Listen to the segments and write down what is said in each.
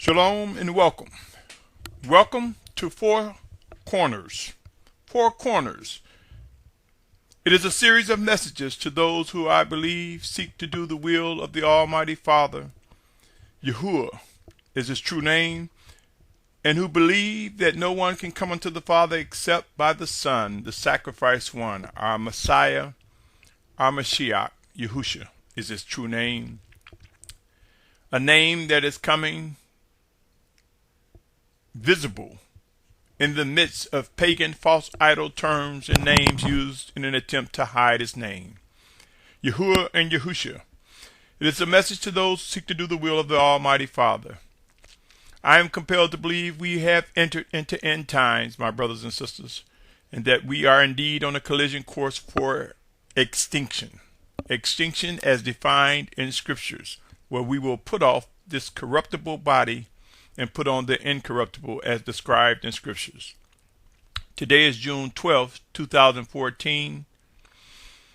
Shalom and welcome. Welcome to Four Corners. Four Corners. It is a series of messages to those who I believe seek to do the will of the Almighty Father. Yahuwah is his true name, and who believe that no one can come unto the Father except by the Son, the sacrificed one, our Messiah, our Mashiach. Yahusha is his true name. A name that is coming visible in the midst of pagan false idol terms and names used in an attempt to hide his name. Yahuwah and Yahusha. It is a message to those who seek to do the will of the Almighty Father. I am compelled to believe we have entered into end times, my brothers and sisters, and that we are indeed on a collision course for extinction. Extinction as defined in scriptures, where we will put off this corruptible body and put on the incorruptible as described in scriptures. Today is June 12th, 2014.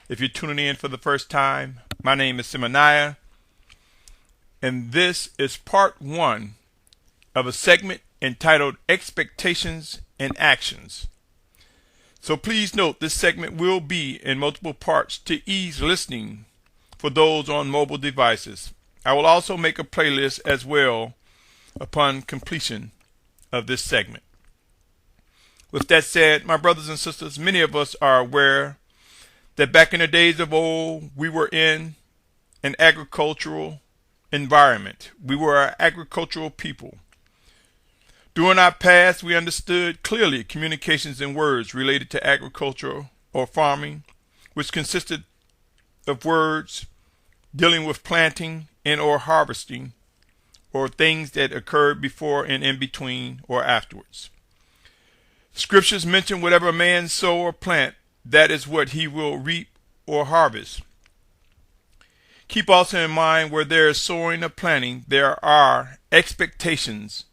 If you're tuning in for the first time, my name is Symmanayah, and this is part one of a segment entitled Expectations and Actions. So please note this segment will be in multiple parts to ease listening for those on mobile devices. I will also make a playlist as well upon completion of this segment. With that said, my brothers and sisters, many of us are aware that back in the days of old, we were in an agricultural environment. We were an agricultural people. During our past, we understood clearly communications and words related to agriculture or farming, which consisted of words dealing with planting and or harvesting, or things that occurred before and in between or afterwards. Scriptures mention whatever a man sow or plant, that is what he will reap or harvest. Keep also in mind where there is sowing or planting, there are expectations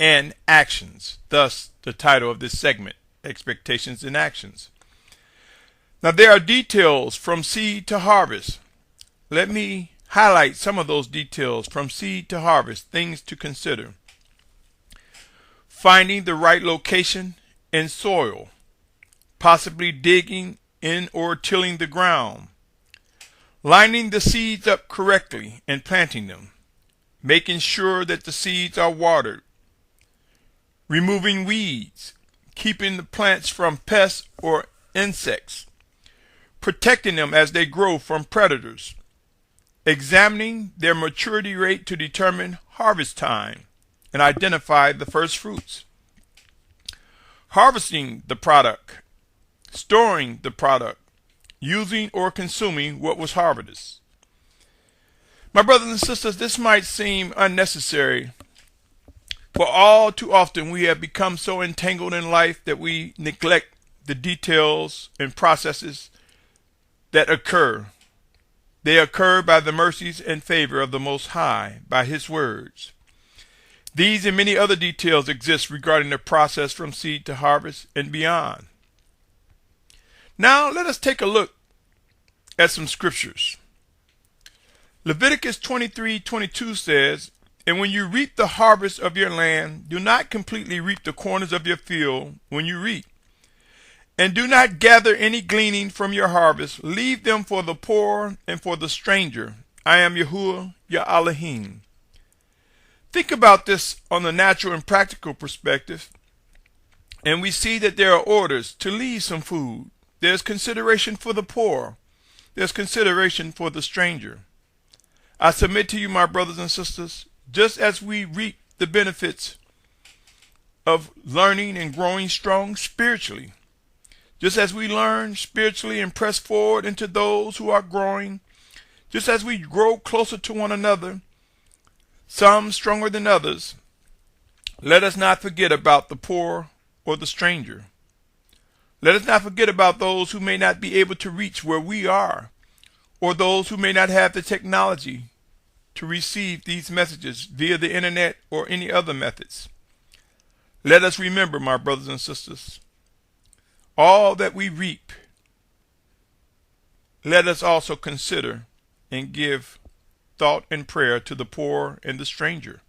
and actions. Thus, the title of this segment, Expectations and Actions. Now, there are details from seed to harvest. Let me highlight some of those details from seed to harvest, things to consider. Finding the right location and soil, possibly digging in or tilling the ground, lining the seeds up correctly and planting them, making sure that the seeds are watered, removing weeds, keeping the plants from pests or insects, protecting them as they grow from predators, examining their maturity rate to determine harvest time and identify the first fruits, harvesting the product, storing the product, using or consuming what was harvested. My brothers and sisters, this might seem unnecessary, for all too often we have become so entangled in life that we neglect the details and processes that occur. They occur by the mercies and favor of the Most High, by His words. These and many other details exist regarding the process from seed to harvest and beyond. Now let us take a look at some scriptures. Leviticus 23:22 says, "And when you reap the harvest of your land, do not completely reap the corners of your field when you reap. And do not gather any gleaning from your harvest. Leave them for the poor and for the stranger. I am Yahuwah, your Elohim." Think about this on the natural and practical perspective, and we see that there are orders to leave some food. There's consideration for the poor. There's consideration for the stranger. I submit to you, my brothers and sisters, just as we reap the benefits of learning and growing strong spiritually, just as we learn spiritually and press forward into those who are growing, just as we grow closer to one another, some stronger than others, let us not forget about the poor or the stranger. Let us not forget about those who may not be able to reach where we are, or those who may not have the technology to receive these messages via the internet or any other methods. Let us remember, my brothers and sisters, all that we reap, let us also consider and give thought and prayer to the poor and the stranger.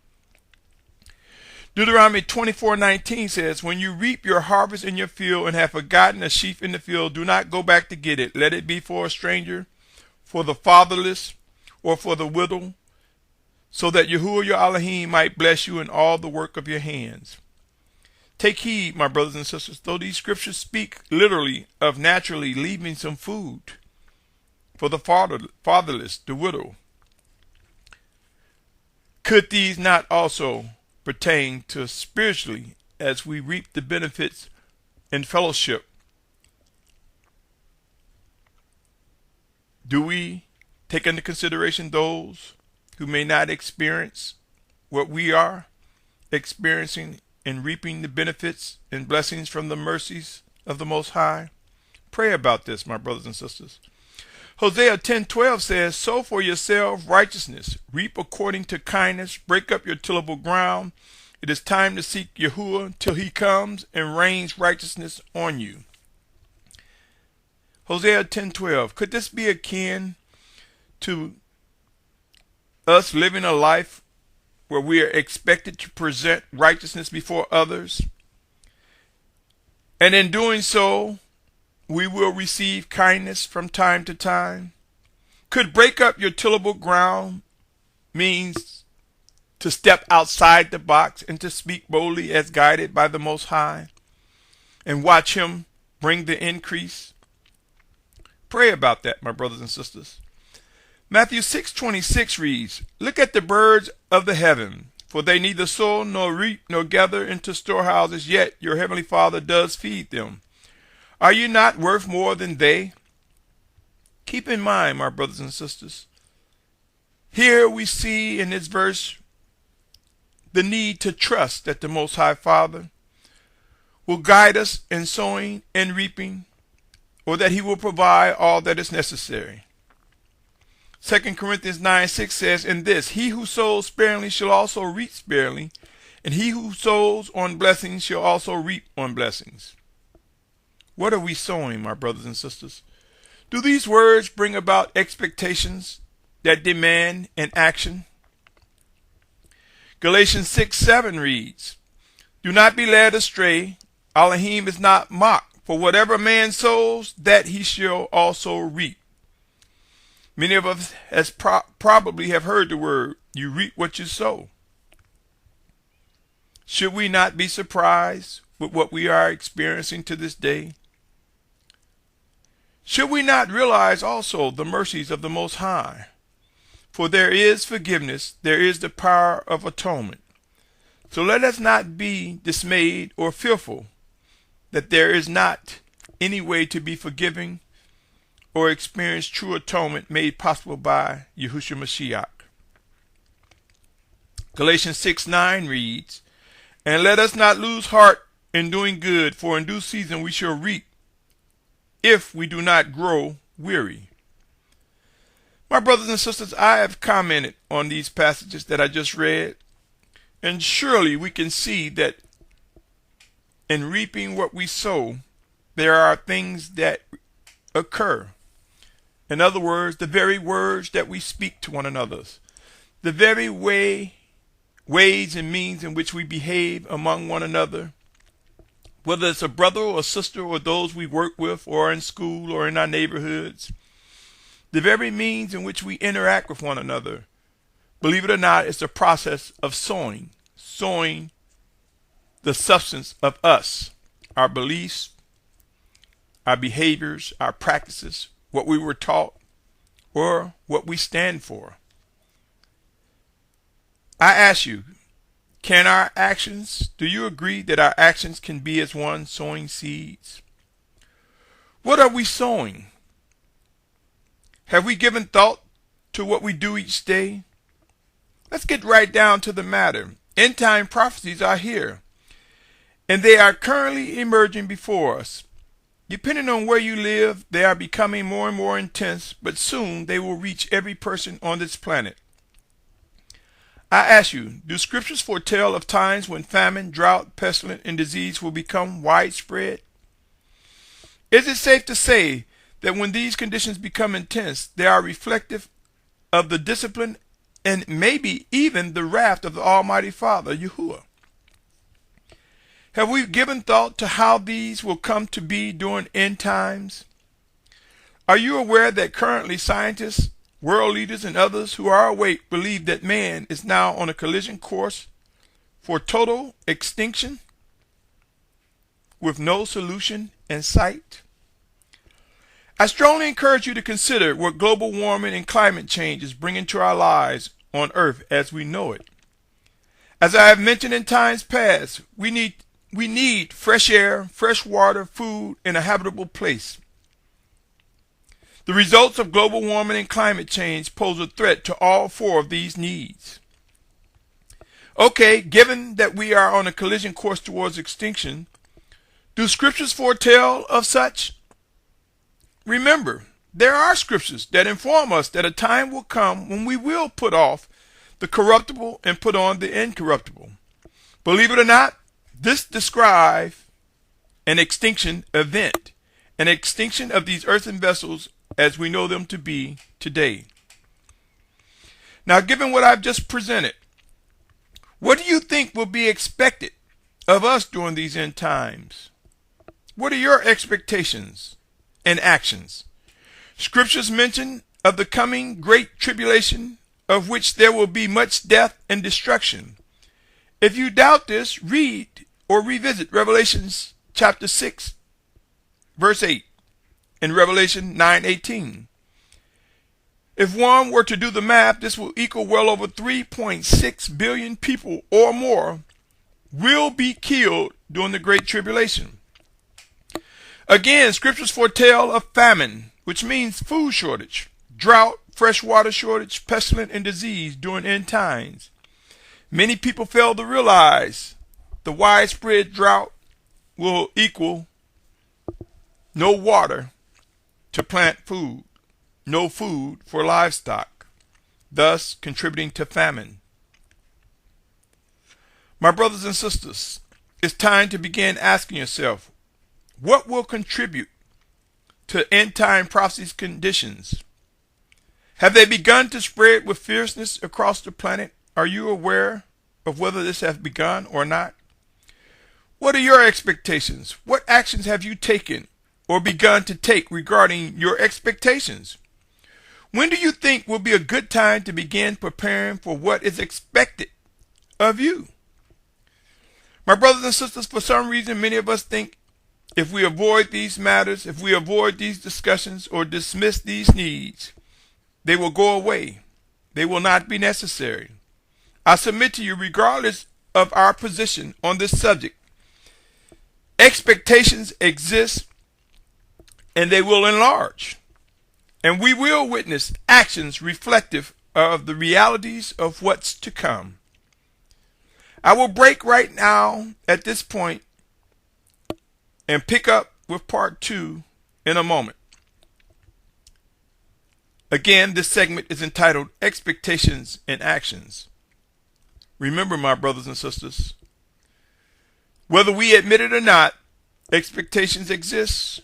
Deuteronomy 24:19 says, when you reap your harvest in your field and have forgotten a sheaf in the field, do not go back to get it. Let it be for a stranger, for the fatherless, or for the widow, so that Yahuwah your Elohim might bless you in all the work of your hands. Take heed, my brothers and sisters, though these scriptures speak literally of naturally leaving some food for the fatherless, the widow, could these not also pertain to spiritually as we reap the benefits and fellowship? Do we take into consideration those who may not experience what we are experiencing in reaping the benefits and blessings from the mercies of the Most High? Pray about this, my brothers and sisters. Hosea 10:12 says, sow for yourself righteousness, reap according to kindness, break up your tillable ground. It is time to seek Yahuwah till he comes and rains righteousness on you. Hosea 10:12. Could this be akin to us living a life where we are expected to present righteousness before others? And in doing so, we will receive kindness from time to time? Could break up your tillable ground means to step outside the box and to speak boldly as guided by the Most High and watch him bring the increase? Pray about that, my brothers and sisters. Matthew 6:26 reads, look at the birds of the heaven, for they neither sow nor reap nor gather into storehouses, yet your heavenly Father does feed them. Are you not worth more than they? Keep in mind, my brothers and sisters, here we see in this verse the need to trust that the Most High Father will guide us in sowing and reaping, or that he will provide all that is necessary. 2 Corinthians 9:6 says, in this, he who sows sparingly shall also reap sparingly, and he who sows on blessings shall also reap on blessings. What are we sowing, my brothers and sisters? Do these words bring about expectations that demand an action? Galatians 6:7 reads, do not be led astray. Elohim is not mocked, for whatever man sows, that he shall also reap. Many of us has probably have heard the word, you reap what you sow. Should we not be surprised with what we are experiencing to this day? Should we not realize also the mercies of the Most High? For there is forgiveness, there is the power of atonement. So let us not be dismayed or fearful that there is not any way to be forgiving or experience true atonement made possible by Yahushua Mashiach. Galatians 6:9 reads, and let us not lose heart in doing good, for in due season we shall reap, if we do not grow weary. My brothers and sisters, I have commented on these passages that I just read, and surely we can see that in reaping what we sow, there are things that occur. In other words, the very words that we speak to one another, the very ways and means in which we behave among one another, whether it's a brother or a sister or those we work with or in school or in our neighborhoods, the very means in which we interact with one another, believe it or not, it's a process of sowing the substance of us, our beliefs, our behaviors, our practices, what we were taught, or what we stand for. I ask you, can our actions, do you agree that our actions can be as one sowing seeds? What are we sowing? Have we given thought to what we do each day? Let's get right down to the matter. End time prophecies are here, and they are currently emerging before us. Depending on where you live, they are becoming more and more intense, but soon they will reach every person on this planet. I ask you, do scriptures foretell of times when famine, drought, pestilence, and disease will become widespread? Is it safe to say that when these conditions become intense, they are reflective of the discipline and maybe even the wrath of the Almighty Father, Yahuwah? Have we given thought to how these will come to be during end times? Are you aware that currently scientists, world leaders, and others who are awake believe that man is now on a collision course for total extinction with no solution in sight? I strongly encourage you to consider what global warming and climate change is bringing to our lives on Earth as we know it. As I have mentioned in times past, we need fresh air, fresh water, food, and a habitable place. The results of global warming and climate change pose a threat to all four of these needs. Okay, given that we are on a collision course towards extinction, do scriptures foretell of such? Remember, there are scriptures that inform us that a time will come when we will put off the corruptible and put on the incorruptible. Believe it or not, this describes an extinction event, an extinction of these earthen vessels as we know them to be today. Now, given what I've just presented, what do you think will be expected of us during these end times? What are your expectations and actions? Scriptures mention of the coming great tribulation, of which there will be much death and destruction. If you doubt this, read or revisit Revelation chapter 6, verse 8, and Revelation 9:18. If one were to do the math, this will equal well over 3.6 billion people or more will be killed during the Great Tribulation. Again, scriptures foretell of famine, which means food shortage, drought, fresh water shortage, pestilence, and disease during end times. Many people fail to realize the widespread drought will equal no water to plant food, no food for livestock, thus contributing to famine. My brothers and sisters, it's time to begin asking yourself, what will contribute to end time prophecies conditions? Have they begun to spread with fierceness across the planet? Are you aware of whether this has begun or not? What are your expectations? What actions have you taken or begun to take regarding your expectations? When do you think will be a good time to begin preparing for what is expected of you? My brothers and sisters, for some reason, many of us think if we avoid these matters, if we avoid these discussions or dismiss these needs, they will go away. They will not be necessary. I submit to you, regardless of our position on this subject, expectations exist and they will enlarge. And we will witness actions reflective of the realities of what's to come. I will break right now at this point and pick up with part 2 in a moment. Again, this segment is entitled Expectations and Actions. Remember, my brothers and sisters, whether we admit it or not, expectations exist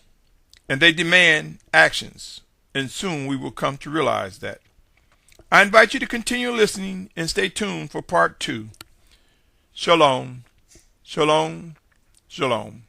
and they demand actions, and soon we will come to realize that. I invite you to continue listening and stay tuned for part 2. Shalom, shalom, shalom.